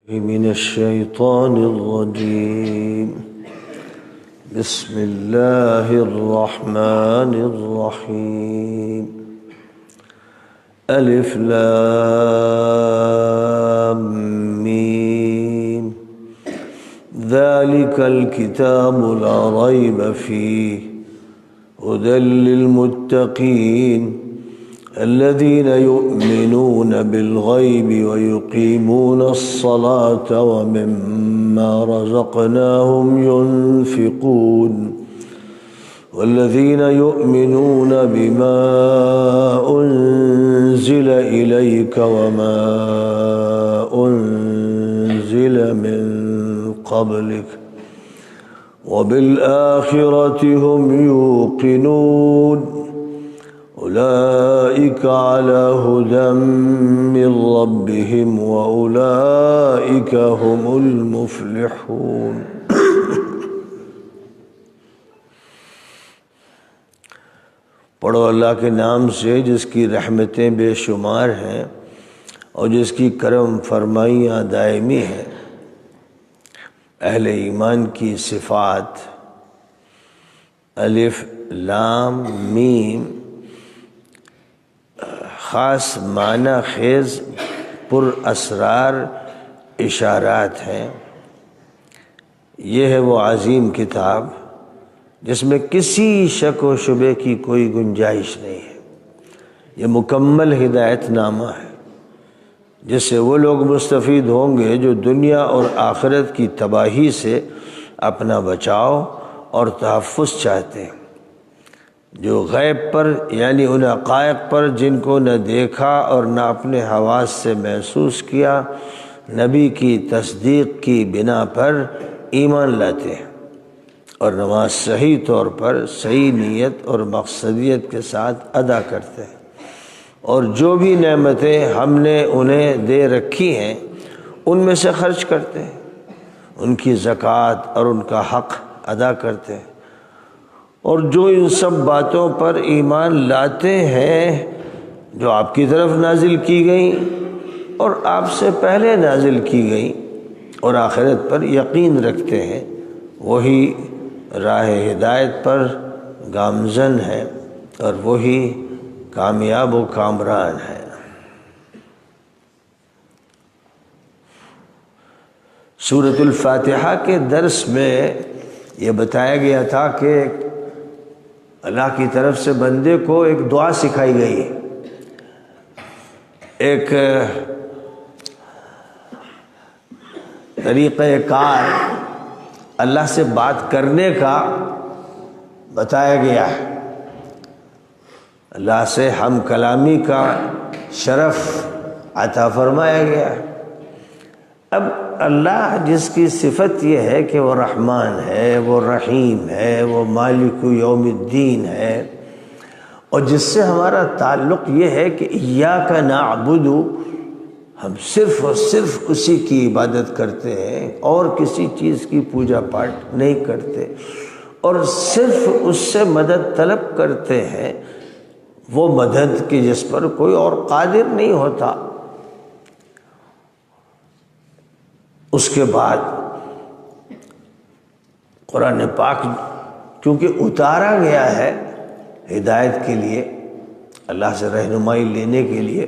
من الشيطان الرجيم. بسم الله الرحمن الرحيم. ألف لام ميم. ذلك الكتاب لا ريب فيه هدى للمتقين الذين يؤمنون بالغيب ويقيمون الصلاة ومما رزقناهم ينفقون والذين يؤمنون بما أنزل إليك وما أنزل من قبلك وبالآخرة هم يوقنون أولئك على هدى من ربهم وأولئك هم المفلحون. پڑھو اللہ کے نام سے جس کی رحمتیں بے شمار ہیں اور جس کی کرم فرمائیاں دائمی ہیں. اہل ایمان کی صفات. الف لام میم خاص معنی خیز پر اسرار اشارات ہیں. یہ ہے وہ عظیم کتاب جس میں کسی شک و شبے کی کوئی گنجائش نہیں ہے. یہ مکمل ہدایت نامہ ہے جس سے وہ لوگ مستفید ہوں گے جو دنیا اور آخرت کی تباہی سے اپنا بچاؤ اور تحفظ چاہتے ہیں، جو غیب پر یعنی ان حقائق پر جن کو نہ دیکھا اور نہ اپنے حواس سے محسوس کیا، نبی کی تصدیق کی بنا پر ایمان لاتے ہیں اور نماز صحیح طور پر صحیح نیت اور مقصدیت کے ساتھ ادا کرتے ہیں، اور جو بھی نعمتیں ہم نے انہیں دے رکھی ہیں ان میں سے خرچ کرتے ہیں، ان کی زکوٰۃ اور ان کا حق ادا کرتے ہیں، اور جو ان سب باتوں پر ایمان لاتے ہیں جو آپ کی طرف نازل کی گئیں اور آپ سے پہلے نازل کی گئیں، اور آخرت پر یقین رکھتے ہیں، وہی راہ ہدایت پر گامزن ہے اور وہی کامیاب و کامران ہے. سورۃ الفاتحہ کے درس میں یہ بتایا گیا تھا کہ اللہ کی طرف سے بندے کو ایک دعا سکھائی گئی ہے، ایک طریقہ کار اللہ سے بات کرنے کا بتایا گیا ہے. اللہ سے ہم کلامی کا شرف عطا فرمایا گیا ہے. اب اللہ جس کی صفت یہ ہے کہ وہ رحمان ہے، وہ رحیم ہے، وہ مالک یوم الدین ہے، اور جس سے ہمارا تعلق یہ ہے کہ ایاک نعبد، ہم صرف اور صرف اسی کی عبادت کرتے ہیں اور کسی چیز کی پوجا پاٹ نہیں کرتے، اور صرف اس سے مدد طلب کرتے ہیں، وہ مدد کی جس پر کوئی اور قادر نہیں ہوتا. اس کے بعد قرآن پاک چونکہ اتارا گیا ہے ہدایت کے لیے، اللہ سے رہنمائی لینے کے لیے،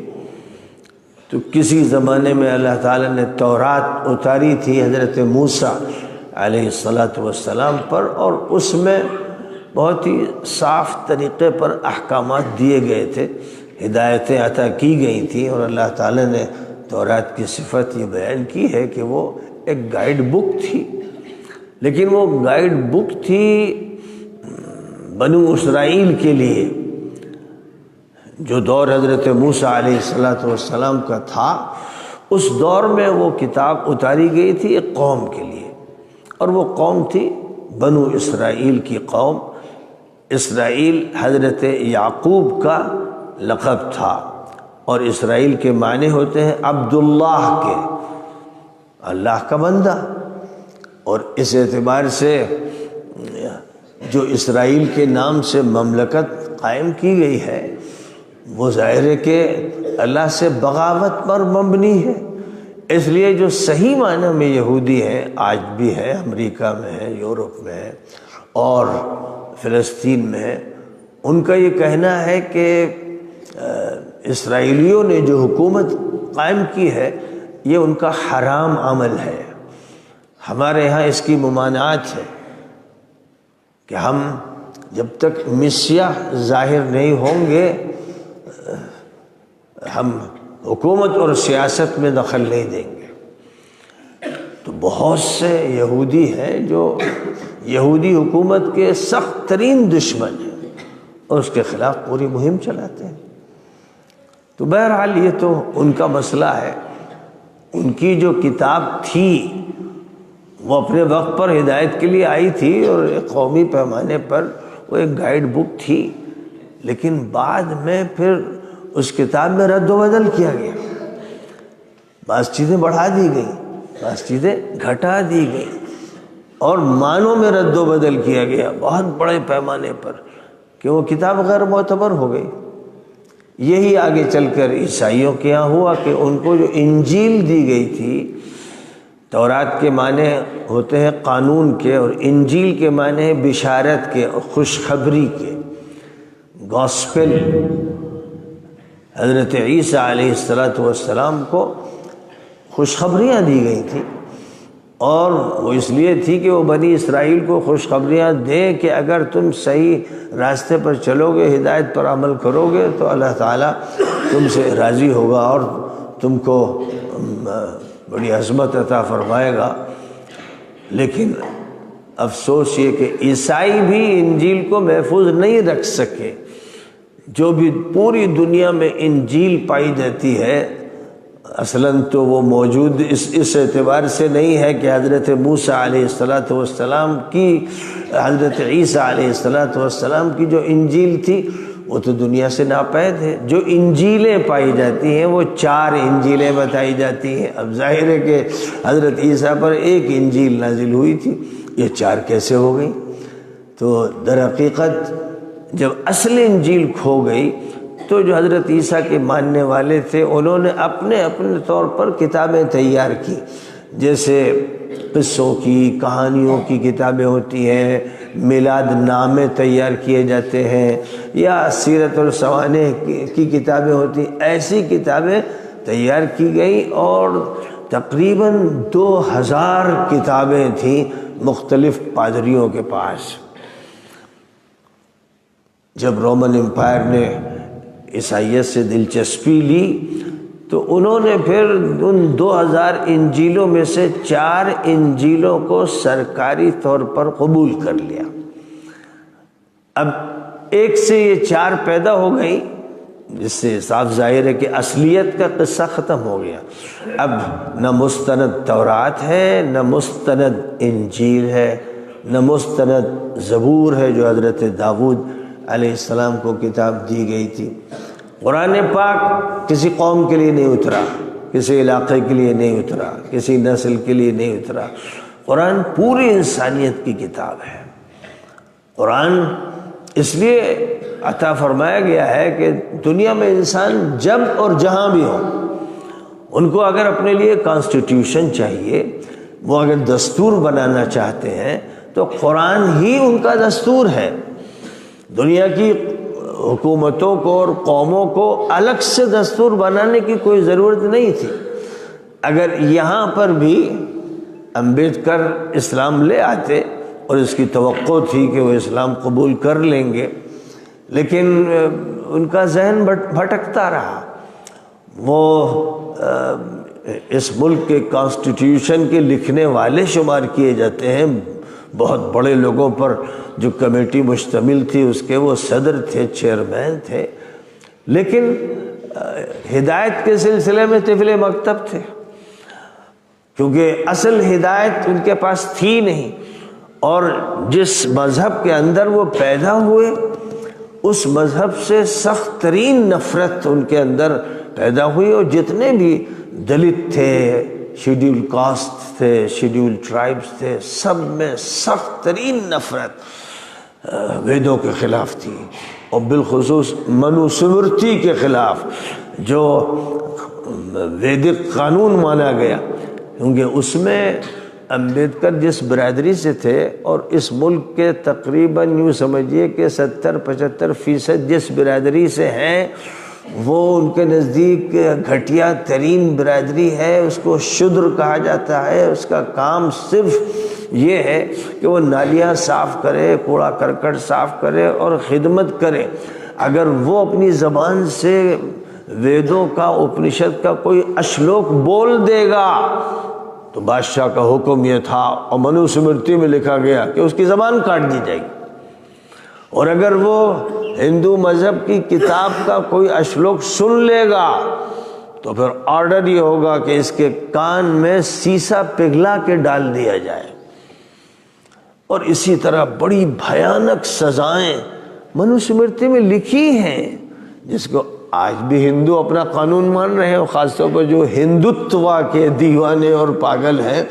تو کسی زمانے میں اللہ تعالیٰ نے تورات اتاری تھی حضرت موسیٰ علیہ السلام پر، اور اس میں بہت ہی صاف طریقے پر احکامات دیے گئے تھے، ہدایتیں عطا کی گئی تھیں، اور اللہ تعالیٰ نے تورات کی صفت یہ بیان کی ہے کہ وہ ایک گائیڈ بک تھی. لیکن وہ گائیڈ بک تھی بنو اسرائیل کے لیے. جو دور حضرت موسیٰ علیہ السلام کا تھا، اس دور میں وہ کتاب اتاری گئی تھی ایک قوم کے لیے، اور وہ قوم تھی بنو اسرائیل کی قوم. اسرائیل حضرت یعقوب کا لقب تھا، اور اسرائیل کے معنی ہوتے ہیں عبداللہ کے، اللہ کا بندہ. اور اس اعتبار سے جو اسرائیل کے نام سے مملکت قائم کی گئی ہے وہ ظاہر ہے کہ اللہ سے بغاوت پر مبنی ہے. اس لیے جو صحیح معنی میں یہودی ہیں آج بھی ہے، امریکہ میں ہے، یورپ میں ہے اور فلسطین میں ہے، ان کا یہ کہنا ہے کہ اسرائیلیوں نے جو حکومت قائم کی ہے یہ ان کا حرام عمل ہے۔ ہمارے ہاں اس کی ممانعت ہے کہ ہم جب تک مسیح ظاہر نہیں ہوں گے ہم حکومت اور سیاست میں دخل نہیں دیں گے۔ تو بہت سے یہودی ہیں جو یہودی حکومت کے سخت ترین دشمن ہیں اور اس کے خلاف پوری مہم چلاتے ہیں۔ تو بہرحال یہ تو ان کا مسئلہ ہے۔ ان کی جو کتاب تھی وہ اپنے وقت پر ہدایت کے لیے آئی تھی اور ایک قومی پیمانے پر وہ ایک گائیڈ بک تھی، لیکن بعد میں پھر اس کتاب میں رد و بدل کیا گیا، بعض چیزیں بڑھا دی گئیں، بعض چیزیں گھٹا دی گئیں اور معنوں میں رد و بدل کیا گیا بہت بڑے پیمانے پر کہ وہ کتاب غیر معتبر ہو گئی۔ یہی آگے چل کر عیسائیوں کے یہاں ہوا کہ ان کو جو انجیل دی گئی تھی، تورات کے معنی ہوتے ہیں قانون کے اور انجیل کے معنی ہیں بشارت کے اور خوشخبری کے، گاسپل۔ حضرت عیسیٰ علیہ السلام کو خوشخبریاں دی گئی تھیں اور وہ اس لیے تھی کہ وہ بنی اسرائیل کو خوشخبریاں دیں کہ اگر تم صحیح راستے پر چلو گے، ہدایت پر عمل کرو گے تو اللہ تعالیٰ تم سے راضی ہوگا اور تم کو بڑی عظمت عطا فرمائے گا۔ لیکن افسوس یہ کہ عیسائی بھی انجیل کو محفوظ نہیں رکھ سکے۔ جو بھی پوری دنیا میں انجیل پائی جاتی ہے اصلاً تو وہ موجود اس اعتبار سے نہیں ہے کہ حضرت موسیٰ علیہ السلام کی، حضرت عیسیٰ علیہ السلام کی جو انجیل تھی وہ تو دنیا سے ناپید ہے۔ جو انجیلیں پائی جاتی ہیں وہ 4 انجیلیں بتائی جاتی ہیں۔ اب ظاہر ہے کہ حضرت عیسیٰ پر ایک انجیل نازل ہوئی تھی، یہ 4 کیسے ہو گئی؟ تو در حقیقت جب اصل انجیل کھو گئی تو جو حضرت عیسیٰ کے ماننے والے تھے انہوں نے اپنے طور پر کتابیں تیار کی، جیسے قصوں کی، کہانیوں کی کتابیں ہوتی ہیں، میلاد نامے تیار کیے جاتے ہیں، یا سیرت السوانح کی کتابیں ہوتی ہیں۔ ایسی کتابیں تیار کی گئیں اور تقریباً 2000 کتابیں تھیں مختلف پادریوں کے پاس۔ جب رومن امپائر نے عیسائیت سے دلچسپی لی تو انہوں نے پھر ان 2000 انجیلوں میں سے 4 انجیلوں کو سرکاری طور پر قبول کر لیا۔ اب ایک سے یہ 4 پیدا ہو گئی، جس سے صاف ظاہر ہے کہ اصلیت کا قصہ ختم ہو گیا۔ اب نہ مستند تورات ہے، نہ مستند انجیل ہے، نہ مستند زبور ہے جو حضرت داؤد علیہ السلام کو کتاب دی گئی تھی۔ قرآن پاک کسی قوم کے لیے نہیں اترا، کسی علاقے کے لیے نہیں اترا، کسی نسل کے لیے نہیں اترا۔ قرآن پوری انسانیت کی کتاب ہے۔ قرآن اس لیے عطا فرمایا گیا ہے کہ دنیا میں انسان جب اور جہاں بھی ہو، ان کو اگر اپنے لیے کانسٹیٹیوشن چاہیے، وہ اگر دستور بنانا چاہتے ہیں تو قرآن ہی ان کا دستور ہے۔ دنیا کی حکومتوں کو اور قوموں کو الگ سے دستور بنانے کی کوئی ضرورت نہیں تھی۔ اگر یہاں پر بھی امبیڈکر اسلام لے آتے اور اس کی توقع تھی کہ وہ اسلام قبول کر لیں گے، لیکن ان کا ذہن بھٹکتا رہا۔ وہ اس ملک کے کانسٹیٹیوشن کے لکھنے والے شمار کیے جاتے ہیں، بہت بڑے لوگوں پر جو کمیٹی مشتمل تھی اس کے وہ صدر تھے، چیئرمین تھے، لیکن ہدایت کے سلسلے میں طفل مکتب تھے، کیونکہ اصل ہدایت ان کے پاس تھی نہیں۔ اور جس مذہب کے اندر وہ پیدا ہوئے اس مذہب سے سخت ترین نفرت ان کے اندر پیدا ہوئی، اور جتنے بھی دلت تھے، شیڈیول کاسٹ تھے، شیڈیول ٹرائبز تھے، سب میں سخت ترین نفرت ویدوں کے خلاف تھی، اور بالخصوص منو سمرتی کے خلاف جو ویدک قانون مانا گیا، کیونکہ اس میں امبیڈکر جس برادری سے تھے اور اس ملک کے تقریباً یوں سمجھیے کہ 70-75% جس برادری سے ہیں وہ ان کے نزدیک گھٹیا ترین برادری ہے، اس کو شودر کہا جاتا ہے۔ اس کا کام صرف یہ ہے کہ وہ نالیاں صاف کرے، کوڑا کرکٹ صاف کرے اور خدمت کرے۔ اگر وہ اپنی زبان سے ویدوں کا، اپنشد کا کوئی اشلوک بول دے گا تو بادشاہ کا حکم یہ تھا اور منو سمرتی میں لکھا گیا کہ اس کی زبان کاٹ دی جائے گی، اور اگر وہ ہندو مذہب کی کتاب کا کوئی اشلوک سن لے گا تو پھر آرڈر یہ ہوگا کہ اس کے کان میں سیسا پگھلا کے ڈال دیا جائے۔ اور اسی طرح بڑی بھیانک سزائیں منو سمرتی میں لکھی ہیں، جس کو آج بھی ہندو اپنا قانون مان رہے ہیں، خاص طور پر جو ہندوتوا کے دیوانے اور پاگل ہیں،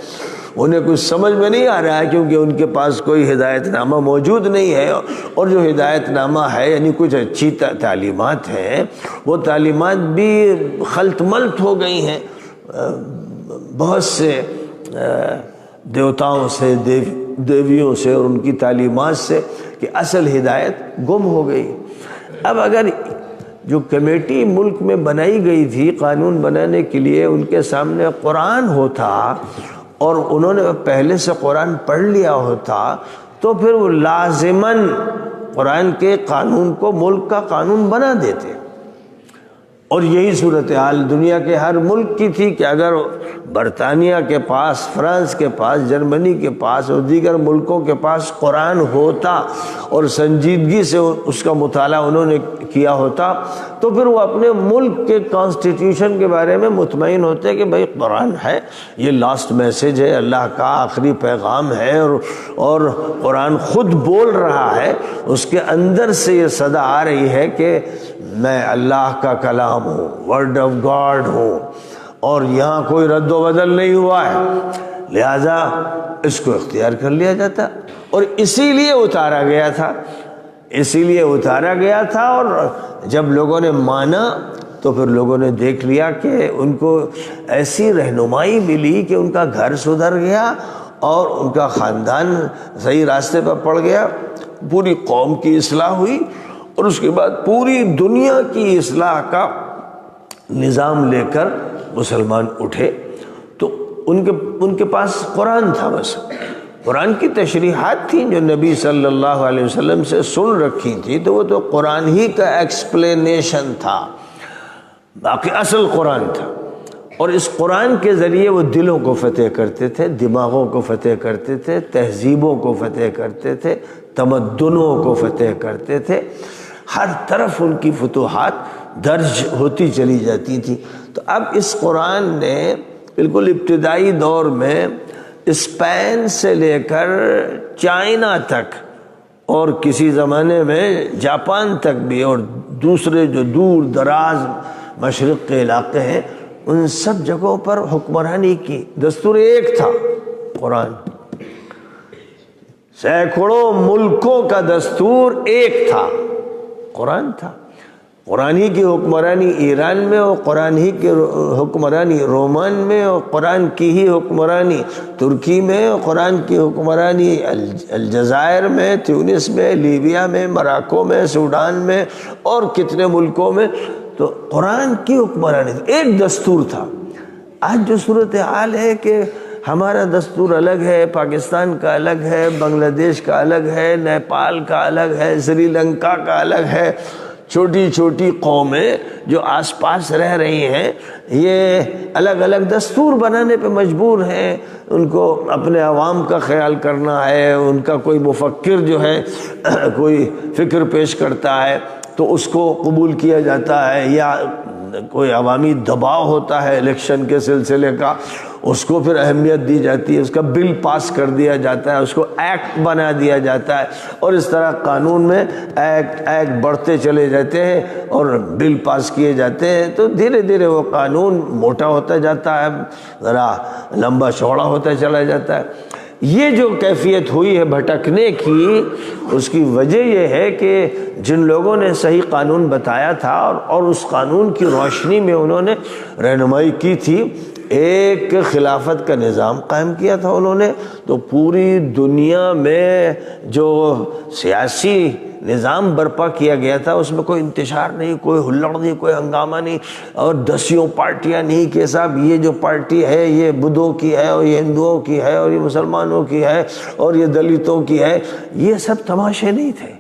انہیں کچھ سمجھ میں نہیں آ رہا ہے، کیونکہ ان کے پاس کوئی ہدایت نامہ موجود نہیں ہے، اور جو ہدایت نامہ ہے یعنی کچھ اچھی تعلیمات ہیں، وہ تعلیمات بھی خلط ملط ہو گئی ہیں بہت سے دیوتاؤں سے، دیویوں سے اور ان کی تعلیمات سے، کہ اصل ہدایت گم ہو گئی۔ اب اگر جو کمیٹی ملک میں بنائی گئی تھی قانون بنانے کے لیے، ان کے سامنے قرآن ہوتا اور انہوں نے پہلے سے قرآن پڑھ لیا ہوتا تو پھر وہ لازماً قرآن کے قانون کو ملک کا قانون بنا دیتے۔ اور یہی صورتحال دنیا کے ہر ملک کی تھی کہ اگر برطانیہ کے پاس، فرانس کے پاس، جرمنی کے پاس اور دیگر ملکوں کے پاس قرآن ہوتا اور سنجیدگی سے اس کا مطالعہ انہوں نے کیا ہوتا تو پھر وہ اپنے ملک کے کانسٹیٹیوشن کے بارے میں مطمئن ہوتے کہ بھئی قرآن ہے، یہ لاسٹ میسج ہے، اللہ کا آخری پیغام ہے، اور قرآن خود بول رہا ہے، اس کے اندر سے یہ صدا آ رہی ہے کہ میں اللہ کا کلام ہوں، ورڈ آف گاڈ ہوں، اور یہاں کوئی رد و بدل نہیں ہوا ہے، لہذا اس کو اختیار کر لیا جاتا، اور اسی لیے اتارا گیا تھا، اسی لیے اتارا گیا تھا۔ اور جب لوگوں نے مانا تو پھر لوگوں نے دیکھ لیا کہ ان کو ایسی رہنمائی ملی کہ ان کا گھر سدھر گیا اور ان کا خاندان صحیح راستے پر پڑ گیا، پوری قوم کی اصلاح ہوئی، اور اس کے بعد پوری دنیا کی اصلاح کا نظام لے کر مسلمان اٹھے۔ تو ان کے پاس قرآن تھا، بس قرآن کی تشریحات تھیں جو نبی صلی اللہ علیہ وسلم سے سن رکھی تھی، تو وہ تو قرآن ہی کا ایکسپلینیشن تھا، باقی اصل قرآن تھا۔ اور اس قرآن کے ذریعے وہ دلوں کو فتح کرتے تھے، دماغوں کو فتح کرتے تھے، تہذیبوں کو فتح کرتے تھے، تمدنوں کو فتح کرتے تھے، ہر طرف ان کی فتوحات درج ہوتی چلی جاتی تھی۔ تو اب اس قرآن نے بالکل ابتدائی دور میں اسپین سے لے کر چائنا تک، اور کسی زمانے میں جاپان تک بھی، اور دوسرے جو دور دراز مشرق کے علاقے ہیں، ان سب جگہوں پر حکمرانی کی۔ دستور ایک تھا، قرآن۔ سینکڑوں ملکوں کا دستور ایک تھا، قرآن تھا۔ قرآن ہی کی حکمرانی ایران میں، اور قرآن ہی کی حکمرانی رومان میں، اور قرآن کی ہی حکمرانی ترکی میں، اور قرآن کی حکمرانی الجزائر میں، تیونس میں، لیبیا میں، مراکو میں، سوڈان میں، اور کتنے ملکوں میں۔ تو قرآن کی حکمرانی ایک دستور تھا۔ آج جو صورتحال ہے کہ ہمارا دستور الگ ہے، پاکستان کا الگ ہے، بنگلہ دیش کا الگ ہے، نیپال کا الگ ہے، سری لنکا کا الگ ہے، چھوٹی چھوٹی قومیں جو آس پاس رہ رہی ہیں یہ الگ الگ دستور بنانے پہ مجبور ہیں۔ ان کو اپنے عوام کا خیال کرنا ہے، ان کا کوئی مفکر جو ہے کوئی فکر پیش کرتا ہے تو اس کو قبول کیا جاتا ہے، یا کوئی عوامی دباؤ ہوتا ہے الیکشن کے سلسلے کا، اس کو پھر اہمیت دی جاتی ہے، اس کا بل پاس کر دیا جاتا ہے، اس کو ایکٹ بنا دیا جاتا ہے، اور اس طرح قانون میں ایکٹ بڑھتے چلے جاتے ہیں اور بل پاس کیے جاتے ہیں۔ تو دھیرے دھیرے وہ قانون موٹا ہوتا جاتا ہے، ذرا لمبا چوڑا ہوتا چلا جاتا ہے۔ یہ جو کیفیت ہوئی ہے بھٹکنے کی، اس کی وجہ یہ ہے کہ جن لوگوں نے صحیح قانون بتایا تھا اور اس قانون کی روشنی میں انہوں نے رہنمائی کی تھی، ایک خلافت کا نظام قائم کیا تھا انہوں نے، تو پوری دنیا میں جو سیاسی نظام برپا کیا گیا تھا اس میں کوئی انتشار نہیں، کوئی ہلڑ نہیں، کوئی ہنگامہ نہیں، اور دسیوں پارٹیاں نہیں کہ صاحب یہ جو پارٹی ہے یہ بدھوں کی ہے اور یہ ہندوؤں کی ہے اور یہ مسلمانوں کی ہے اور یہ دلتوں کی ہے، یہ سب تماشے نہیں تھے۔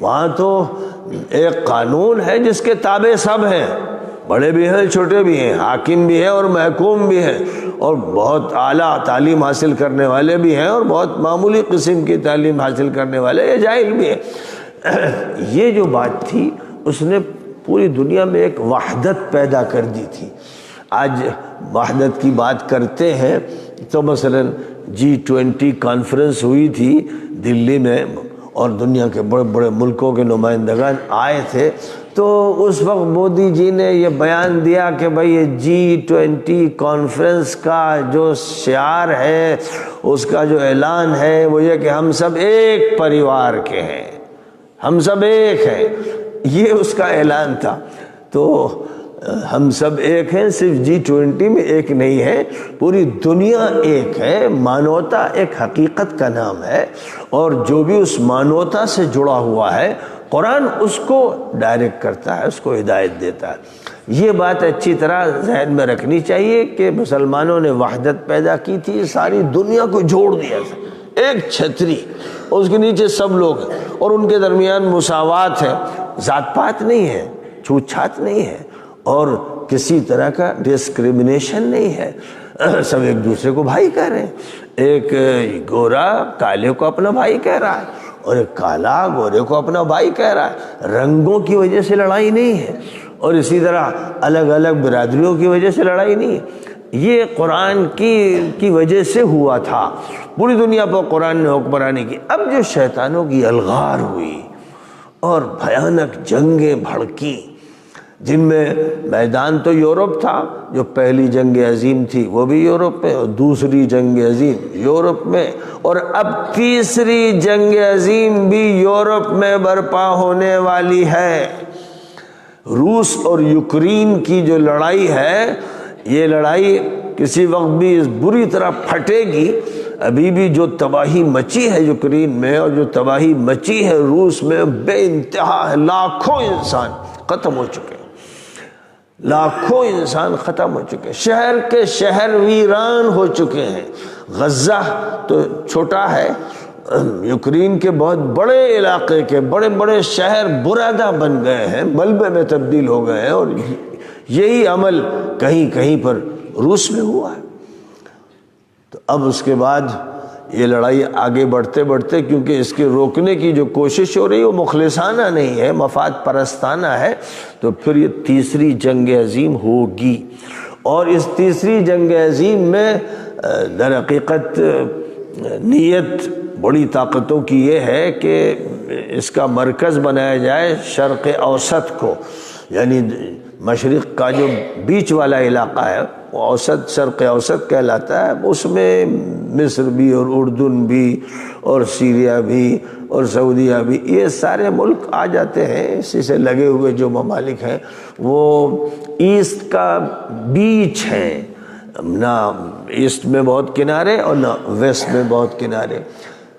وہاں تو ایک قانون ہے جس کے تابع سب ہیں، بڑے بھی ہیں چھوٹے بھی ہیں، حاکم بھی ہیں اور محکوم بھی ہیں، اور بہت اعلیٰ تعلیم حاصل کرنے والے بھی ہیں اور بہت معمولی قسم کی تعلیم حاصل کرنے والے یا جاہل بھی ہیں۔ یہ جو بات تھی اس نے پوری دنیا میں ایک وحدت پیدا کر دی تھی۔ آج وحدت کی بات کرتے ہیں تو مثلا G20 کانفرنس ہوئی تھی دلی میں اور دنیا کے بڑے بڑے ملکوں کے نمائندگان آئے تھے، تو اس وقت مودی جی نے یہ بیان دیا کہ بھئی یہ G20 کانفرنس کا جو شعار ہے، اس کا جو اعلان ہے وہ یہ کہ ہم سب ایک پریوار کے ہیں، ہم سب ایک ہیں، یہ اس کا اعلان تھا۔ تو ہم سب ایک ہیں، صرف G20 میں ایک نہیں ہے، پوری دنیا ایک ہے۔ مانوتا ایک حقیقت کا نام ہے، اور جو بھی اس مانوتا سے جڑا ہوا ہے قرآن اس کو ڈائریکٹ کرتا ہے، اس کو ہدایت دیتا ہے۔ یہ بات اچھی طرح ذہن میں رکھنی چاہیے کہ مسلمانوں نے وحدت پیدا کی تھی، ساری دنیا کو جوڑ دیا تھا، ایک چھتری، اس کے نیچے سب لوگ ہیں اور ان کے درمیان مساوات ہے، ذات پات نہیں ہے، چھوت چھات نہیں ہے، اور کسی طرح کا ڈسکریمنیشن نہیں ہے، سب ایک دوسرے کو بھائی کہہ رہے ہیں۔ ایک گورا کالے کو اپنا بھائی کہہ رہا ہے اور ایک کالا گورے کو اپنا بھائی کہہ رہا ہے، رنگوں کی وجہ سے لڑائی نہیں ہے، اور اسی طرح الگ الگ برادریوں کی وجہ سے لڑائی نہیں ہے۔ یہ قرآن کی وجہ سے ہوا تھا، پوری دنیا پر قرآن نے حکمرانی کی۔ اب جو شیطانوں کی الغار ہوئی اور بھیانک جنگیں بھڑکی، جن میں میدان تو یورپ تھا، جو پہلی جنگ عظیم تھی وہ بھی یورپ میں، اور دوسری جنگ عظیم یورپ میں، اور اب تیسری جنگ عظیم بھی یورپ میں برپا ہونے والی ہے۔ روس اور یوکرین کی جو لڑائی ہے، یہ لڑائی کسی وقت بھی بری طرح پھٹے گی۔ ابھی بھی جو تباہی مچی ہے یوکرین میں اور جو تباہی مچی ہے روس میں بے انتہا ہے، لاکھوں انسان ختم ہو چکے ہیں، لاکھوں انسان ختم ہو چکے ہیں، شہر کے شہر ویران ہو چکے ہیں۔ غزہ تو چھوٹا ہے، یوکرین کے بہت بڑے علاقے کے بڑے بڑے شہر برادہ بن گئے ہیں، ملبے میں تبدیل ہو گئے ہیں، اور یہی عمل کہیں کہیں پر روس میں ہوا ہے۔ تو اب اس کے بعد یہ لڑائی آگے بڑھتے بڑھتے، کیونکہ اس کے روکنے کی جو کوشش ہو رہی ہے وہ مخلصانہ نہیں ہے، مفاد پرستانہ ہے، تو پھر یہ تیسری جنگ عظیم ہوگی۔ اور اس تیسری جنگ عظیم میں در حقیقت نیت بڑی طاقتوں کی یہ ہے کہ اس کا مرکز بنایا جائے شرق اوسط کو، یعنی مشرق کا جو بیچ والا علاقہ ہے وہ اوسط، شرق اوسط کہلاتا ہے۔ اس میں مصر بھی اور اردن بھی اور سیریا بھی اور سعودیہ بھی، یہ سارے ملک آ جاتے ہیں۔ اسی سے لگے ہوئے جو ممالک ہیں وہ ایسٹ کا بیچ ہیں، نہ ایسٹ میں بہت کنارے اور نہ ویسٹ میں بہت کنارے۔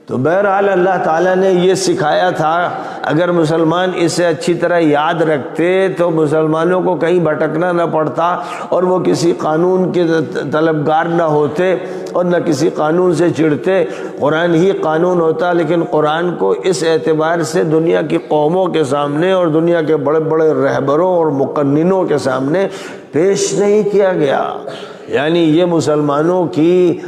تو بہرحال اللہ تعالیٰ نے یہ سکھایا تھا، اگر مسلمان اسے اچھی طرح یاد رکھتے تو مسلمانوں کو کہیں بھٹکنا نہ پڑتا، اور وہ کسی قانون کے طلبگار نہ ہوتے اور نہ کسی قانون سے چڑھتے۔ قرآن ہی قانون ہوتا، لیکن قرآن کو اس اعتبار سے دنیا کی قوموں کے سامنے اور دنیا کے بڑے بڑے رہبروں اور مقننوں کے سامنے پیش نہیں کیا گیا۔ یعنی یہ مسلمانوں کی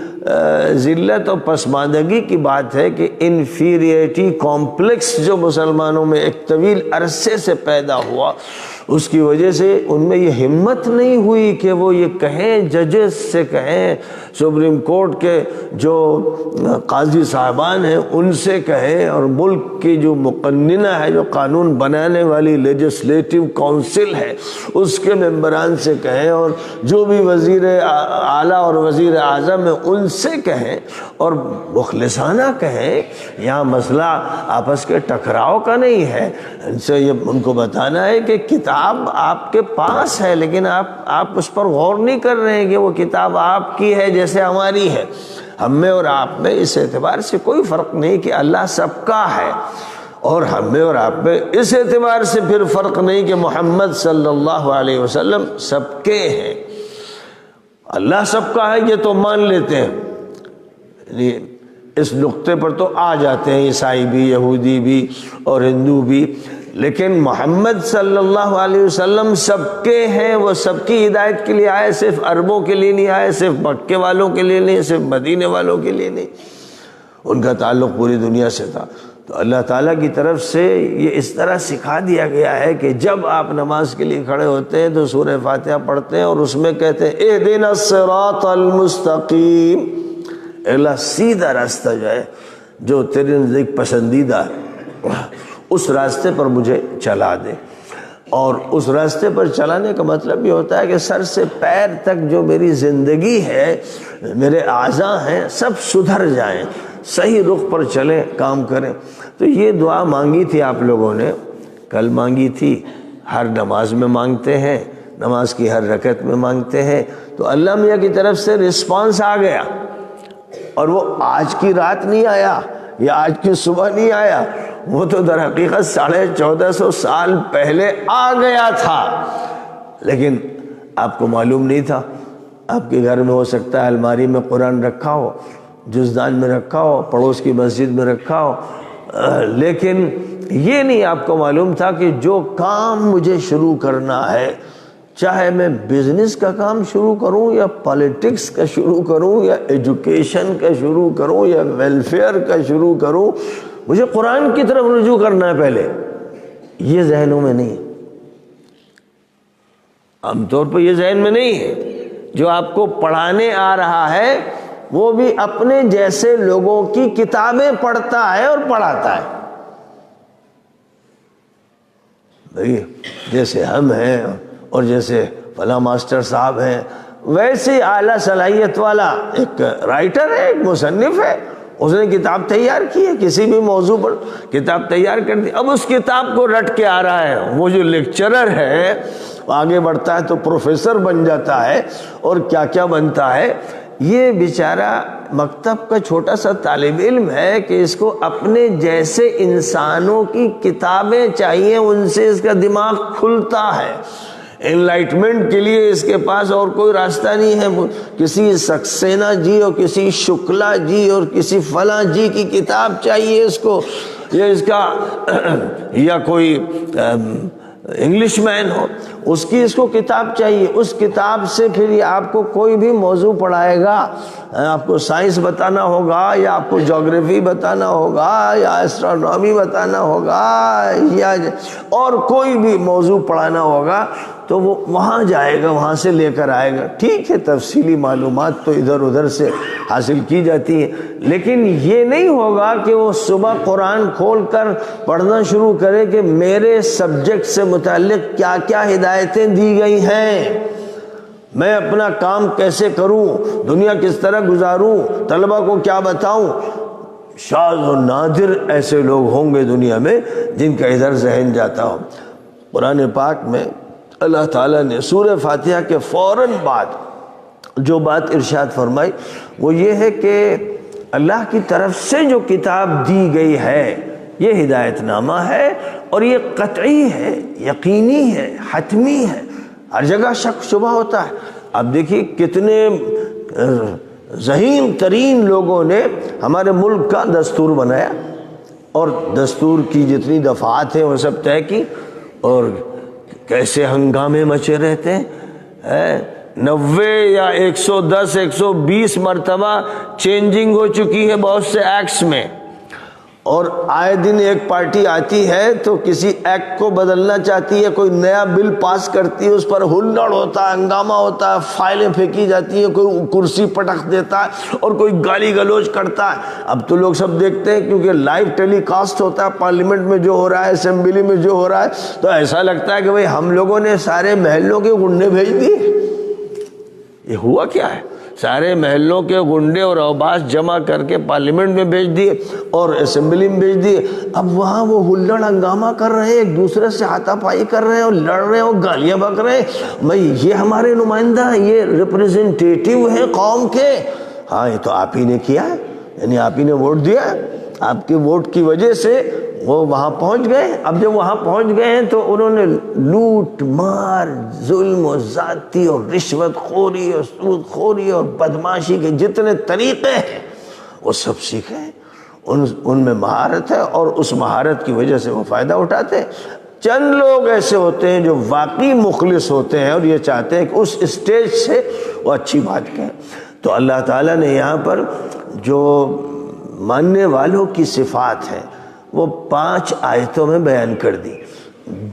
ذلت اور پسماندگی کی بات ہے کہ انفیریٹی کمپلیکس جو مسلمانوں میں ایک طویل عرصے سے پیدا ہوا، اس کی وجہ سے ان میں یہ ہمت نہیں ہوئی کہ وہ یہ کہیں، ججز سے کہیں، سپریم کورٹ کے جو قاضی صاحبان ہیں ان سے کہیں، اور ملک کی جو مقننہ ہے، جو قانون بنانے والی لیجسلیٹو کونسل ہے، اس کے ممبران سے کہیں، اور جو بھی وزیر اعلیٰ اور وزیر اعظم ہیں ان سے کہیں، اور مخلصانہ کہیں۔ یہاں مسئلہ آپس کے ٹکراؤ کا نہیں ہے، ان سے یہ ان کو بتانا ہے کہ کتاب آپ کے پاس ہے، لیکن آپ اس پر غور نہیں کر رہے ہیں کہ وہ کتاب آپ کی ہے جیسے ہماری ہے۔ ہم میں اور آپ میں اس اعتبار سے کوئی فرق نہیں کہ اللہ سب کا ہے، اور ہم میں اور آپ میں اس اعتبار سے پھر فرق نہیں کہ محمد صلی اللہ علیہ وسلم سب کے ہیں۔ اللہ سب کا ہے یہ تو مان لیتے ہیں، یعنی اس نقطے پر تو آ جاتے ہیں عیسائی بھی، یہودی بھی اور ہندو بھی، لیکن محمد صلی اللہ علیہ وسلم سب کے ہیں، وہ سب کی ہدایت کے لیے آئے، صرف عربوں کے لیے نہیں آئے، صرف مکے والوں کے لیے نہیں، صرف مدینے والوں کے لیے نہیں، ان کا تعلق پوری دنیا سے تھا۔ تو اللہ تعالیٰ کی طرف سے یہ اس طرح سکھا دیا گیا ہے کہ جب آپ نماز کے لیے کھڑے ہوتے ہیں تو سورہ فاتحہ پڑھتے ہیں اور اس میں کہتے ہیں اہدنا الصراط المستقیم، اللہ سیدھا راستہ جو ہے جو تیرے نزدیک پسندیدہ ہے اس راستے پر مجھے چلا دے۔ اور اس راستے پر چلانے کا مطلب یہ ہوتا ہے کہ سر سے پیر تک جو میری زندگی ہے، میرے اعضاء ہیں، سب سدھر جائیں، صحیح رخ پر چلیں، کام کریں۔ تو یہ دعا مانگی تھی آپ لوگوں نے، کل مانگی تھی، ہر نماز میں مانگتے ہیں، نماز کی ہر رکعت میں مانگتے ہیں، تو اللہ میاں کی طرف سے رسپانس آ گیا، اور وہ آج کی رات نہیں آیا یا آج کی صبح نہیں آیا، وہ تو در حقیقت 1450 سال پہلے آ گیا تھا، لیکن آپ کو معلوم نہیں تھا۔ آپ کے گھر میں ہو سکتا ہے الماری میں قرآن رکھا ہو، جزدان میں رکھا ہو، پڑوس کی مسجد میں رکھا ہو، لیکن یہ نہیں آپ کو معلوم تھا کہ جو کام مجھے شروع کرنا ہے، چاہے میں بزنس کا کام شروع کروں یا پالیٹکس کا شروع کروں یا ایجوکیشن کا شروع کروں یا ویلفیئر کا شروع کروں، مجھے قرآن کی طرف رجوع کرنا ہے پہلے۔ یہ ذہنوں میں نہیں، عام طور پر یہ ذہن میں نہیں ہے۔ جو آپ کو پڑھانے آ رہا ہے وہ بھی اپنے جیسے لوگوں کی کتابیں پڑھتا ہے اور پڑھاتا ہے۔ بھئی جیسے ہم ہیں اور جیسے فلاں ماسٹر صاحب ہیں، ویسے اعلیٰ صلاحیت والا ایک رائٹر ہے، ایک مصنف ہے، اس نے کتاب تیار کی ہے، کسی بھی موضوع پر کتاب تیار کر دی، اب اس کتاب کو رٹ کے آ رہا ہے۔ وہ جو لیکچرر ہے وہ آگے بڑھتا ہے تو پروفیسر بن جاتا ہے اور کیا کیا بنتا ہے۔ یہ بیچارہ مکتب کا چھوٹا سا طالب علم ہے کہ اس کو اپنے جیسے انسانوں کی کتابیں چاہیے، ان سے اس کا دماغ کھلتا ہے۔ انلائٹمنٹ کے لیے اس کے پاس اور کوئی راستہ نہیں ہے، کسی سکسینہ جی اور کسی شکلا جی اور کسی فلاں جی کی کتاب چاہیے اس کو، یا اس کا یا کوئی انگلش مین ہو، اس کی اس کو کتاب چاہیے۔ اس کتاب سے پھر یہ آپ کو کوئی بھی موضوع پڑھائے گا، آپ کو سائنس بتانا ہوگا یا آپ کو جغرافی بتانا ہوگا یا ایسٹرونومی بتانا ہوگا یا اور کوئی بھی موضوع پڑھانا ہوگا تو وہ وہاں جائے گا، وہاں سے لے کر آئے گا۔ ٹھیک ہے، تفصیلی معلومات تو ادھر ادھر سے حاصل کی جاتی ہیں، لیکن یہ نہیں ہوگا کہ وہ صبح قرآن کھول کر پڑھنا شروع کرے کہ میرے سبجیکٹ سے متعلق کیا کیا ہدایتیں دی گئی ہیں، میں اپنا کام کیسے کروں، دنیا کس طرح گزاروں، طلبہ کو کیا بتاؤں۔ شاذ و نادر ایسے لوگ ہوں گے دنیا میں جن کا ادھر ذہن جاتا ہو۔ قرآن پاک میں اللہ تعالیٰ نے سورہ فاتحہ کے فوراً بعد جو بات ارشاد فرمائی وہ یہ ہے کہ اللہ کی طرف سے جو کتاب دی گئی ہے یہ ہدایت نامہ ہے، اور یہ قطعی ہے، یقینی ہے، حتمی ہے، ہر جگہ شک شبہ ہوتا ہے۔ اب دیکھیے کتنے ذہین ترین لوگوں نے ہمارے ملک کا دستور بنایا اور دستور کی جتنی دفعات ہیں وہ سب طے کی، اور کیسے ہنگامے مچے رہتے ہیں۔ 90 یا 110 120 مرتبہ چینجنگ ہو چکی ہے بہت سے ایکٹس میں، اور آئے دن ایک پارٹی آتی ہے تو کسی ایکٹ کو بدلنا چاہتی ہے، کوئی نیا بل پاس کرتی ہے، اس پر ہلڑ ہوتا ہے، ہنگامہ ہوتا ہے، فائلیں پھینکی جاتی ہیں، کوئی کرسی پٹک دیتا ہے اور کوئی گالی گلوچ کرتا ہے۔ اب تو لوگ سب دیکھتے ہیں کیونکہ لائیو ٹیلی کاسٹ ہوتا ہے، پارلیمنٹ میں جو ہو رہا ہے، اسمبلی میں جو ہو رہا ہے، تو ایسا لگتا ہے کہ بھئی ہم لوگوں نے سارے محلوں کے گنڈے بھیج دیے۔ یہ ہوا کیا ہے؟ سارے محلوں کے گنڈے اور اوباش جمع کر کے پارلیمنٹ میں بھیج دیے اور اسمبلی میں بھیج دیے۔ اب وہاں وہ ہلڑ ہنگامہ کر رہے ہیں، ایک دوسرے سے ہاتھا پائی کر رہے ہیں اور لڑ رہے ہیں اور گالیاں بک رہے ہیں۔ بھائی یہ ہمارے نمائندہ ہیں، یہ ریپریزنٹیٹیو ہیں قوم کے۔ ہاں یہ تو آپ ہی نے کیا ہے، یعنی آپ ہی نے ووٹ دیا ہے، آپ کے ووٹ کی وجہ سے وہ وہاں پہنچ گئے۔ اب جب وہاں پہنچ گئے ہیں تو انہوں نے لوٹ مار، ظلم و زیادتی اور رشوت خوری اور سود خوری اور بدماشی کے جتنے طریقے ہیں وہ سب سیکھے ہیں۔ ان میں مہارت ہے اور اس مہارت کی وجہ سے وہ فائدہ اٹھاتے ہیں۔ چند لوگ ایسے ہوتے ہیں جو واقعی مخلص ہوتے ہیں اور یہ چاہتے ہیں کہ اس اسٹیج سے وہ اچھی بات کہیں۔ تو اللہ تعالیٰ نے یہاں پر جو ماننے والوں کی صفات ہے وہ 5 آیتوں میں بیان کر دی۔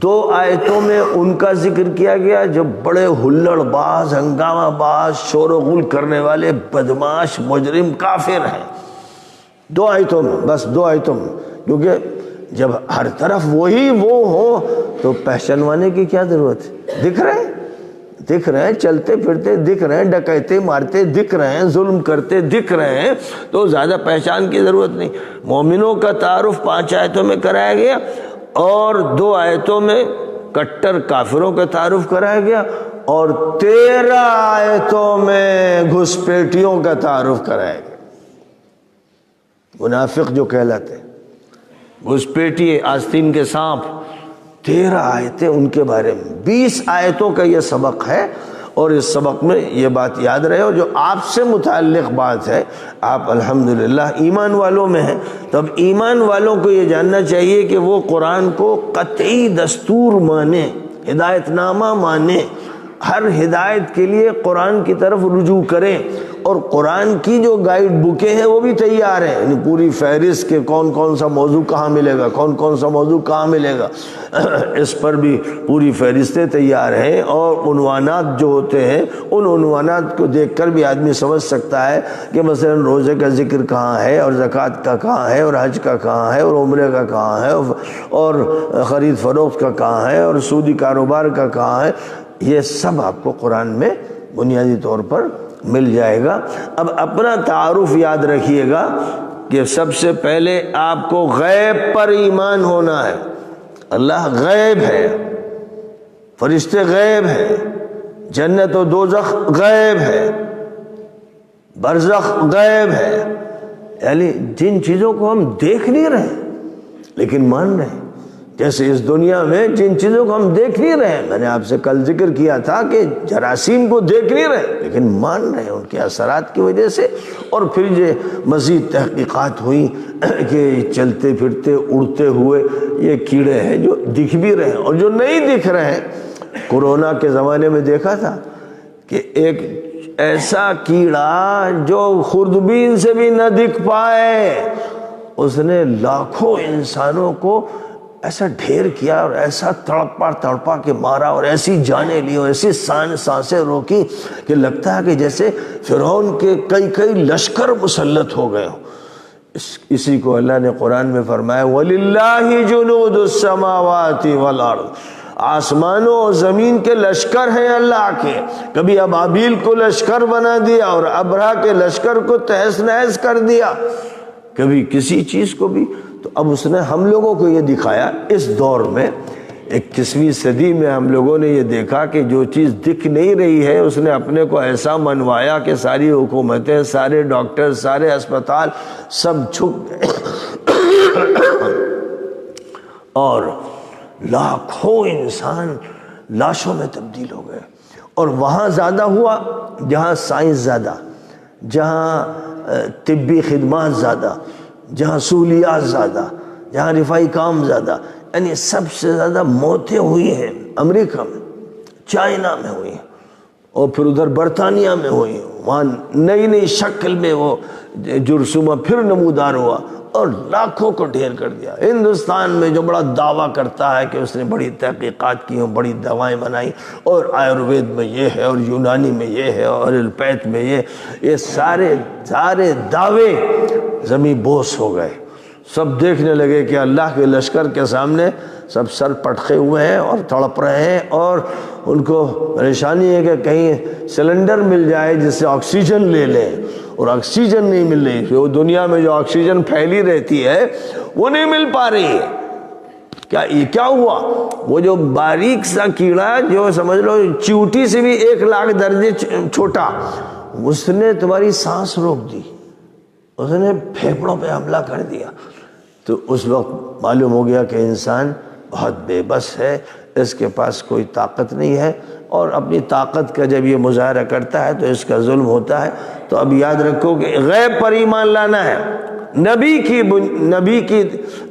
2 آیتوں میں ان کا ذکر کیا گیا جو بڑے ہلڑ باز، ہنگامہ باز، شور و غل کرنے والے بدماش، مجرم، کافر ہیں۔ 2 آیتوں میں، بس 2 آیتوں میں، کیونکہ جب ہر طرف وہی وہ ہو تو پہچانوانے کی کیا ضرورت ہے؟ دکھ رہے ہیں، چلتے پھرتے دکھ رہے ہیں، ڈکیتے مارتے دکھ رہے ہیں، ظلم کرتے دکھ رہے ہیں، تو زیادہ پہچان کی ضرورت نہیں۔ مومنوں کا تعارف 5 آیتوں میں کرایا گیا اور 2 آیتوں میں کٹر کافروں کا تعارف کرایا گیا اور 13 آیتوں میں گھسپیٹیوں کا تعارف کرایا گیا۔ منافق جو کہلاتے ہیں، گھسپیٹی، آستین کے سانپ، 13 آیتیں ان کے بارے میں۔ 20 آیتوں کا یہ سبق ہے اور اس سبق میں یہ بات یاد رہے، اور جو آپ سے متعلق بات ہے، آپ الحمدللہ ایمان والوں میں ہیں، تو اب ایمان والوں کو یہ جاننا چاہیے کہ وہ قرآن کو قطعی دستور مانیں، ہدایت نامہ مانیں، ہر ہدایت کے لیے قرآن کی طرف رجوع کریں، اور قرآن کی جو گائیڈ بکیں ہیں وہ بھی تیار ہیں، یعنی پوری فہرست کے کون کون سا موضوع کہاں ملے گا، کون کون سا موضوع کہاں ملے گا، اس پر بھی پوری فہرستیں تیار ہیں، اور عنوانات جو ہوتے ہیں ان عنوانات کو دیکھ کر بھی آدمی سمجھ سکتا ہے کہ مثلا روزے کا ذکر کہاں ہے، اور زکوٰۃ کا کہاں ہے، اور حج کا کہاں ہے، اور عمرے کا کہاں ہے، اور خرید فروخت کا کہاں ہے، اور سودی کاروبار کا کہاں ہے۔ یہ سب آپ کو قرآن میں بنیادی طور پر مل جائے گا۔ اب اپنا تعارف یاد رکھیے گا کہ سب سے پہلے آپ کو غیب پر ایمان ہونا ہے۔ اللہ غیب ہے، فرشتے غیب ہیں، جنت و دوزخ غیب ہے، برزخ غیب ہے، یعنی جن چیزوں کو ہم دیکھ نہیں رہے لیکن مان رہے ہیں۔ جیسے اس دنیا میں جن چیزوں کو ہم دیکھ نہیں رہے، میں نے آپ سے کل ذکر کیا تھا کہ جراثیم کو دیکھ نہیں رہے لیکن مان رہے ہیں ان کے اثرات کی وجہ سے، اور پھر یہ مزید تحقیقات ہوئی کہ چلتے پھرتے اڑتے ہوئے یہ کیڑے ہیں جو دکھ بھی رہے ہیں اور جو نہیں دکھ رہے ہیں۔ کورونا کے زمانے میں دیکھا تھا کہ ایک ایسا کیڑا جو خوردبین سے بھی نہ دکھ پائے، اس نے لاکھوں انسانوں کو ایسا ڈھیر کیا اور ایسا تڑپا کے مارا اور ایسی جانیں لی اور ایسی سانسیں روکی کہ لگتا ہے کہ جیسے فرعون کے کئی لشکر مسلط ہو گئے ہوں۔ اسی کو اللہ نے قرآن میں فرمایا وَلِلَّهِ جُنُودُ السَّمَاوَاتِ وَالْأَرْضِ، آسمانوں اور زمین کے لشکر ہیں اللہ کے۔ کبھی ابابیل کو لشکر بنا دیا اور ابرہہ کے لشکر کو تہس نہس کر دیا، کبھی کسی چیز کو بھی۔ تو اب اس نے ہم لوگوں کو یہ دکھایا، اس دور میں 21ویں صدی میں ہم لوگوں نے یہ دیکھا کہ جو چیز دکھ نہیں رہی ہے اس نے اپنے کو ایسا منوایا کہ ساری حکومتیں، سارے ڈاکٹر، سارے اسپتال سب جھک گئے اور لاکھوں انسان لاشوں میں تبدیل ہو گئے۔ اور وہاں زیادہ ہوا جہاں سائنس زیادہ، جہاں طبی خدمات زیادہ، جہاں سہولیات زیادہ، جہاں رفائی کام زیادہ، یعنی سب سے زیادہ موتیں ہوئی ہیں امریکہ میں، چائنا میں ہوئی ہیں، اور پھر ادھر برطانیہ میں ہوئی ہیں۔ وہاں نئی شکل میں وہ جرثومہ پھر نمودار ہوا، اور لاکھوں کو ڈھیر کر دیا۔ ہندوستان میں جو بڑا دعویٰ کرتا ہے کہ اس نے بڑی تحقیقات کی ہوں، بڑی دوائیں بنائیں، اور آیوروید میں یہ ہے اور یونانی میں یہ ہے اور الپیت میں یہ سارے دعوے زمین بوس ہو گئے۔ سب دیکھنے لگے کہ اللہ کے لشکر کے سامنے سب سر پٹکے ہوئے ہیں اور تڑپ رہے ہیں، اور ان کو پریشانی ہے کہ کہیں سلنڈر مل جائے جس سے آکسیجن لے لیں، اور آکسیجن نہیں مل رہی۔ وہ دنیا میں جو آکسیجن پھیلی رہتی ہے وہ نہیں مل پا رہی ہے۔ کیا ہوا؟ وہ جو باریک سا کیڑا جو سمجھ لو چیوٹی سے بھی 1,00,000 درجے چھوٹا، اس نے تمہاری سانس روک دی، اس نے پھیپھڑوں پہ حملہ کر دیا۔ تو اس وقت معلوم ہو گیا کہ انسان بہت بے بس ہے، اس کے پاس کوئی طاقت نہیں ہے، اور اپنی طاقت کا جب یہ مظاہرہ کرتا ہے تو اس کا ظلم ہوتا ہے۔ تو اب یاد رکھو کہ غیب پر ایمان لانا ہے، نبی کی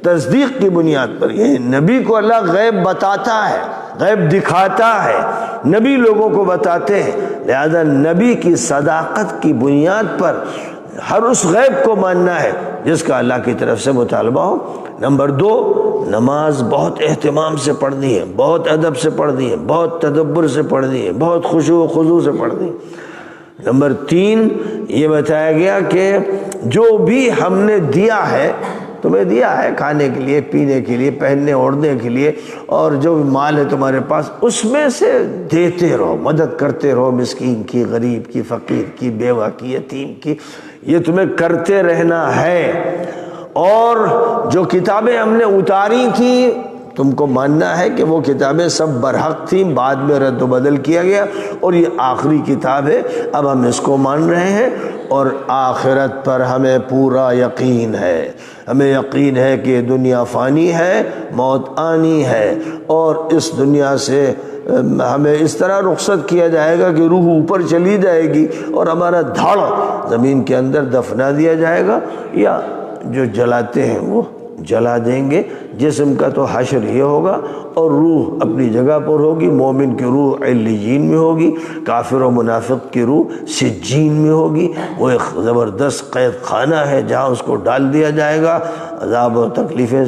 تصدیق کی بنیاد پر۔ یہ نبی کو اللہ غیب بتاتا ہے، غیب دکھاتا ہے، نبی لوگوں کو بتاتے ہیں، لہذا نبی کی صداقت کی بنیاد پر ہر اس غیب کو ماننا ہے جس کا اللہ کی طرف سے مطالبہ ہو۔ نمبر 2، نماز بہت اہتمام سے پڑھنی ہے، بہت ادب سے پڑھنی ہے، بہت تدبر سے پڑھنی ہے، بہت خشوع و خضوع سے پڑھنی ہے۔ نمبر 3 یہ بتایا گیا کہ جو بھی ہم نے دیا ہے، تمہیں دیا ہے کھانے کے لیے، پینے کے لیے، پہننے اوڑھنے کے لیے، اور جو بھی مال ہے تمہارے پاس اس میں سے دیتے رہو، مدد کرتے رہو، مسکین کی، غریب کی، فقیر کی، بیوہ کی، یتیم کی، یہ تمہیں کرتے رہنا ہے۔ اور جو کتابیں ہم نے اتاری تھیں تم کو ماننا ہے کہ وہ کتابیں سب برحق تھیں، بعد میں رد و بدل کیا گیا، اور یہ آخری کتاب ہے، اب ہم اس کو مان رہے ہیں۔ اور آخرت پر ہمیں پورا یقین ہے، ہمیں یقین ہے کہ دنیا فانی ہے، موت آنی ہے، اور اس دنیا سے ہمیں اس طرح رخصت کیا جائے گا کہ روح اوپر چلی جائے گی اور ہمارا دھڑ زمین کے اندر دفنا دیا جائے گا، یا جو جلاتے ہیں وہ جلا دیں گے۔ جسم کا تو حشر یہ ہوگا، اور روح اپنی جگہ پر ہوگی۔ مومن کی روح علیین میں ہوگی، کافر و منافق کی روح سجین میں ہوگی۔ وہ ایک زبردست قید خانہ ہے جہاں اس کو ڈال دیا جائے گا، عذاب و تکلیفیں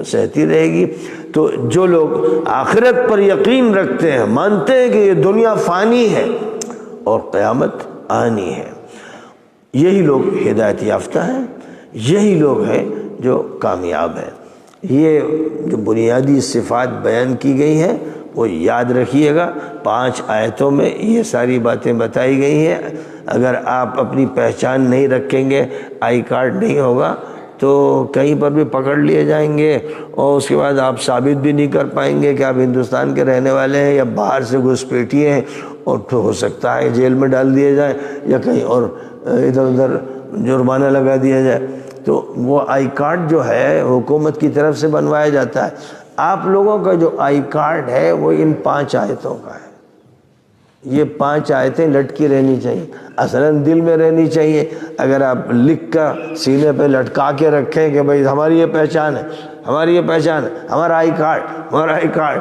سہتی رہے گی۔ تو جو لوگ آخرت پر یقین رکھتے ہیں، مانتے ہیں کہ یہ دنیا فانی ہے اور قیامت آنی ہے، یہی لوگ ہدایت یافتہ ہیں، یہی لوگ ہیں جو کامیاب ہیں۔ یہ جو بنیادی صفات بیان کی گئی ہیں وہ یاد رکھیے گا۔ 5 آیتوں میں یہ ساری باتیں بتائی گئی ہیں۔ اگر آپ اپنی پہچان نہیں رکھیں گے، آئی کارڈ نہیں ہوگا، تو کہیں پر بھی پکڑ لیے جائیں گے، اور اس کے بعد آپ ثابت بھی نہیں کر پائیں گے کہ آپ ہندوستان کے رہنے والے ہیں یا باہر سے گھسپیٹیے ہیں، اور تو ہو سکتا ہے جیل میں ڈال دیے جائیں یا کہیں اور ادھر ادھر جرمانہ لگا دیا جائے۔ تو وہ آئی کارڈ جو ہے حکومت کی طرف سے بنوایا جاتا ہے۔ آپ لوگوں کا جو آئی کارڈ ہے وہ ان 5 آیتوں کا ہے۔ یہ 5 آیتیں لٹکی رہنی چاہیے، اصلاً دل میں رہنی چاہیے۔ اگر آپ لکھ کر سینے پہ لٹکا کے رکھیں کہ بھئی ہماری یہ پہچان ہے، ہماری یہ پہچان ہے، ہمارا آئی کارڈ، ہمارا آئی کارڈ،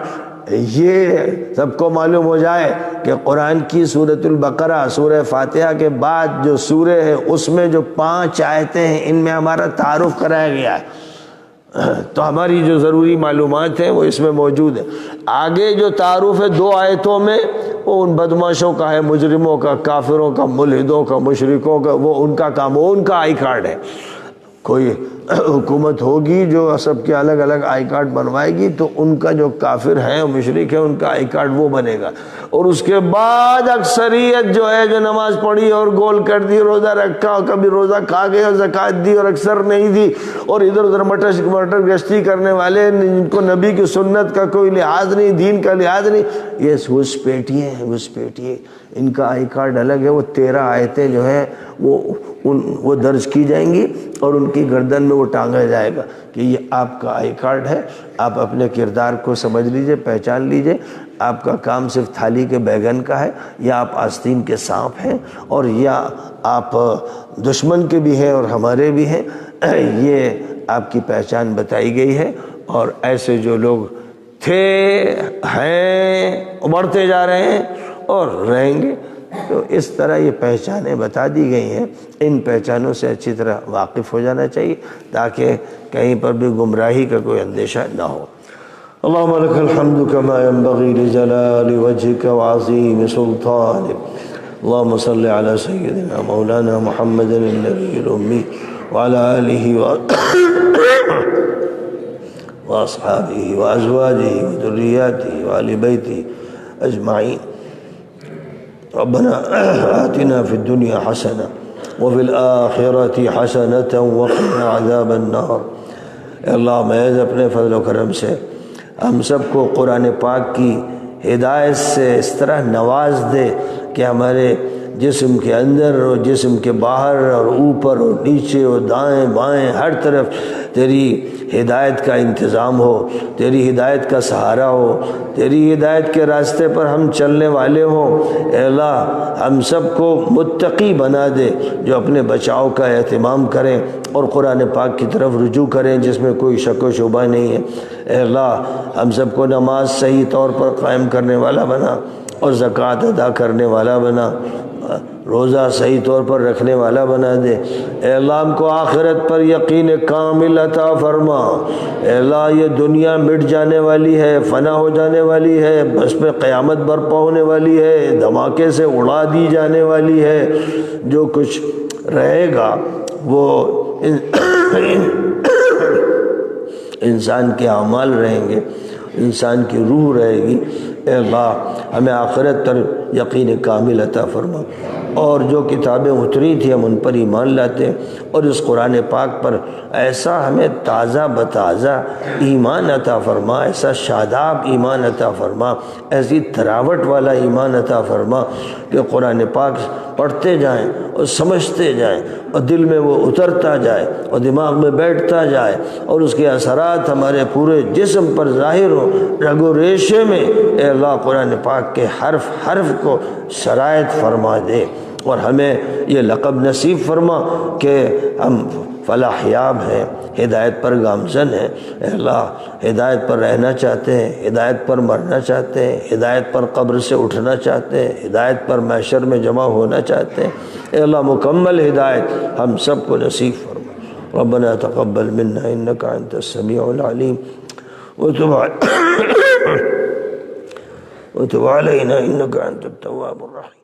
یہ سب کو معلوم ہو جائے کہ قرآن کی سورۃ البقرہ، سورہ فاتحہ کے بعد جو سورہ ہے اس میں جو 5 آیتیں ہیں ان میں ہمارا تعارف کرایا گیا ہے، تو ہماری جو ضروری معلومات ہیں وہ اس میں موجود ہیں۔ آگے جو تعارف ہے 2 آیتوں میں وہ ان بدماشوں کا ہے، مجرموں کا، کافروں کا، ملحدوں کا، مشرکوں کا، وہ ان کا کام، وہ ان کا آئی کارڈ ہے۔ کوئی حکومت ہوگی جو سب کے الگ الگ آئی کارڈ بنوائے گی تو ان کا جو کافر ہے مشرک ہے ان کا آئی کارڈ وہ بنے گا، اور اس کے بعد اکثریت جو ہے جو نماز پڑھی اور گول کر دی، روزہ رکھا اور کبھی روزہ کھا گئے اور زکوٰۃ دی اور اکثر نہیں دی، اور ادھر ادھر مٹر گشتی کرنے والے جن کو نبی کی سنت کا کوئی لحاظ نہیں، دین کا لحاظ نہیں، یہ گھسپیٹیے ہیں، گھسپیٹیے۔ ان کا آئی کارڈ الگ ہے۔ وہ 13 آیتیں جو ہیں وہ درج کی جائیں گی اور ان کی گردن میں وہ ٹانگا جائے گا کہ یہ آپ کا آئی کارڈ ہے۔ آپ اپنے کردار کو سمجھ لیجئے، پہچان لیجئے۔ آپ کا کام صرف تھالی کے بیگن کا ہے، یا آپ آستین کے سانپ ہیں، اور یا آپ دشمن کے بھی ہیں اور ہمارے بھی ہیں۔ یہ آپ کی پہچان بتائی گئی ہے، اور ایسے جو لوگ تھے، ہیں، بڑھتے جا رہے ہیں اور رہیں گے، تو اس طرح یہ پہچانیں بتا دی گئی ہیں، ان پہچانوں سے اچھی طرح واقف ہو جانا چاہیے تاکہ کہیں پر بھی گمراہی کا کوئی اندیشہ نہ ہو۔ اللہم لک الحمد کما ینبغی لجلال وجہک وعظیم سلطانک، اللہم صلی علی سیدنا مولانا محمد النبی الامی وعلی آلہ واصحابہ وازواجہ وذریاتہ وآل بیتہ اجمعین۔ ربنا آتنا فی الدنیا حسنہ وفی الآخرۃ حسنۃ وقنا عذاب النار۔ اے اللہ محض اپنے فضل و کرم سے ہم سب کو قرآن پاک کی ہدایت سے اس طرح نواز دے کہ ہمارے جسم کے اندر اور جسم کے باہر اور اوپر اور نیچے اور دائیں بائیں ہر طرف تیری ہدایت کا انتظام ہو، تیری ہدایت کا سہارا ہو، تیری ہدایت کے راستے پر ہم چلنے والے ہوں۔ اے اللہ ہم سب کو متقی بنا دے جو اپنے بچاؤ کا اہتمام کریں اور قرآن پاک کی طرف رجوع کریں جس میں کوئی شک و شبہ نہیں ہے۔ اے اللہ ہم سب کو نماز صحیح طور پر قائم کرنے والا بنا اور زکوٰۃ ادا کرنے والا بنا، روزہ صحیح طور پر رکھنے والا بنا دے۔ اے اللہ ہم کو آخرت پر یقین کامل عطا فرما۔ اے اللہ یہ دنیا مٹ جانے والی ہے، فنا ہو جانے والی ہے، اس میں قیامت برپا ہونے والی ہے، دھماکے سے اڑا دی جانے والی ہے۔ جو کچھ رہے گا وہ انسان کے اعمال رہیں گے، انسان کی روح رہے گی۔ اے اللہ ہمیں آخرت پر یقین کامل عطا فرما، اور جو کتابیں اتری تھی ہم ان پر ایمان لاتے ہیں، اور اس قرآن پاک پر ایسا ہمیں تازہ بتازہ ایمان عطا فرما، ایسا شاداب ایمان عطا فرما، ایسی تراوٹ والا ایمان عطا فرما کہ قرآن پاک پڑھتے جائیں اور سمجھتے جائیں اور دل میں وہ اترتا جائے اور دماغ میں بیٹھتا جائے اور اس کے اثرات ہمارے پورے جسم پر ظاہر ہوں، رگ و ریشے میں۔ اے اللہ قرآن پاک کے حرف حرف کو شرائط فرما دے اور ہمیں یہ لقب نصیب فرما کہ ہم فلاح یاب ہیں، ہدایت پر گامزن ہیں۔ اے اللہ ہدایت پر رہنا چاہتے ہیں، ہدایت پر مرنا چاہتے ہیں، ہدایت پر قبر سے اٹھنا چاہتے ہیں، ہدایت پر محشر میں جمع ہونا چاہتے ہیں۔ اے اللہ مکمل ہدایت ہم سب کو نصیب فرما۔ ربنا تقبل منا انک انت السمیع العلیم وتب علینا انک انت التواب الرحیم۔